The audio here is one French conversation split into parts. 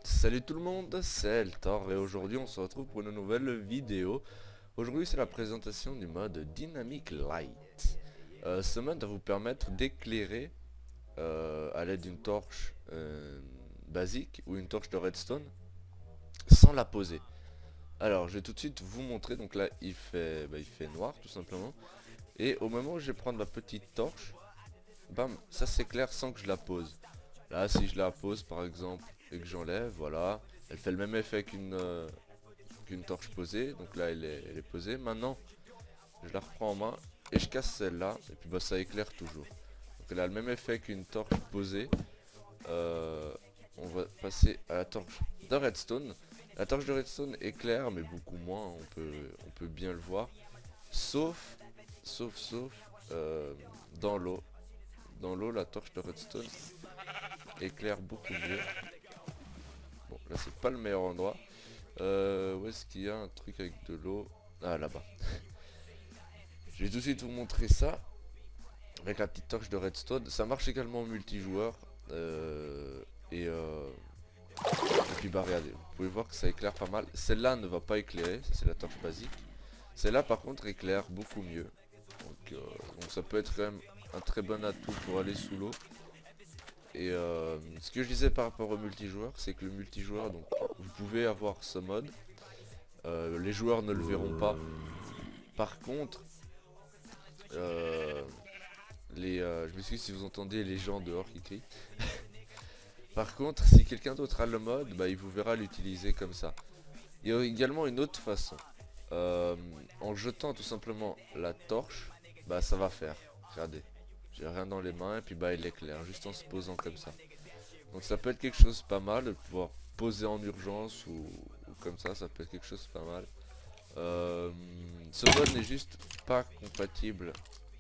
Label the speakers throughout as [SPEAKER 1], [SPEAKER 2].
[SPEAKER 1] Salut tout le monde, c'est Eltor et aujourd'hui on se retrouve pour une nouvelle vidéo. Aujourd'hui c'est la présentation du mode Dynamic Light. Ce mode va vous permettre d'éclairer à l'aide d'une torche basique ou une torche de redstone sans la poser. Alors je vais tout de suite vous montrer, donc là il fait noir tout simplement. Et au moment où je vais prendre ma petite torche, bam, ça s'éclaire sans que je la pose. Là si je la pose par exemple et que j'enlève, voilà, elle fait le même effet qu'une torche posée. Donc là elle est posée. Maintenant je la reprends en main et je casse celle-là. Et puis bah ça éclaire toujours. Donc elle a le même effet qu'une torche posée. Euh, on va passer à la torche de redstone. La torche de redstone éclaire mais beaucoup moins, on peut bien le voir. Sauf, sauf dans l'eau. Dans l'eau la torche de redstone éclaire beaucoup mieux. Bon là c'est pas le meilleur endroit. Où est-ce qu'il y a un truc avec de l'eau? Ah là-bas. Je vais tout de suite vous montrer ça avec la petite torche de redstone. Ça marche également en multijoueur. Euh, et, euh, et puis bah regardez, vous pouvez voir que ça éclaire pas mal. Celle-là ne va pas éclairer, ça c'est la torche basique. Celle-là par contre éclaire beaucoup mieux. Donc ça peut être quand même un très bon atout pour aller sous l'eau. Et ce que je disais par rapport au multijoueur, c'est que le multijoueur, donc vous pouvez avoir ce mode. Les joueurs ne le verront pas. Par contre, euh, je m'excuse si vous entendez les gens dehors qui crient. Par contre, si quelqu'un d'autre a le mode, bah, il vous verra l'utiliser comme ça. Il y a également une autre façon. Euh, En jetant tout simplement la torche, bah ça va faire. Regardez, j'ai rien dans les mains et puis bah il éclaire juste en se posant comme ça. Donc ça peut être quelque chose pas mal de pouvoir poser en urgence ou comme ça peut être quelque chose pas mal. Euh, Ce mode n'est juste pas compatible.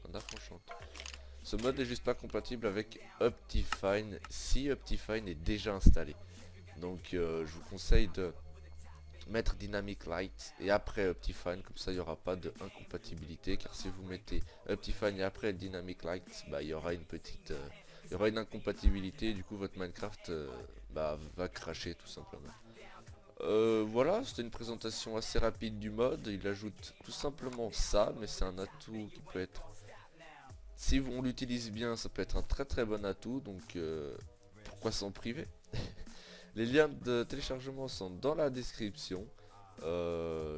[SPEAKER 1] On a franchement. Ce mode n'est juste pas compatible avec Optifine si Optifine est déjà installé. Donc je vous conseille de mettre Dynamic Light et après Optifine, comme ça il n'y aura pas de incompatibilité, car si vous mettez Optifine et après Dynamic Light, bah, il y aura une petite il y aura une incompatibilité et du coup votre Minecraft bah, va cracher tout simplement. Voilà, c'était une présentation assez rapide du mode. Il ajoute tout simplement ça, mais c'est un atout qui peut être, si on l'utilise bien, ça peut être un très bon atout, donc pourquoi s'en priver? Les liens de téléchargement sont dans la description.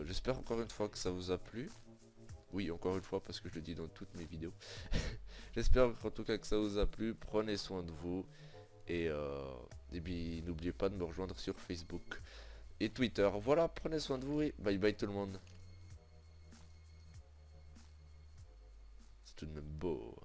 [SPEAKER 1] J'espère encore une fois que ça vous a plu. Oui, encore une fois parce que je le dis dans toutes mes vidéos. J'espère en tout cas que ça vous a plu. Prenez soin de vous. Et, et puis n'oubliez pas de me rejoindre sur Facebook et Twitter. Voilà, prenez soin de vous et bye bye tout le monde. C'est tout de même beau.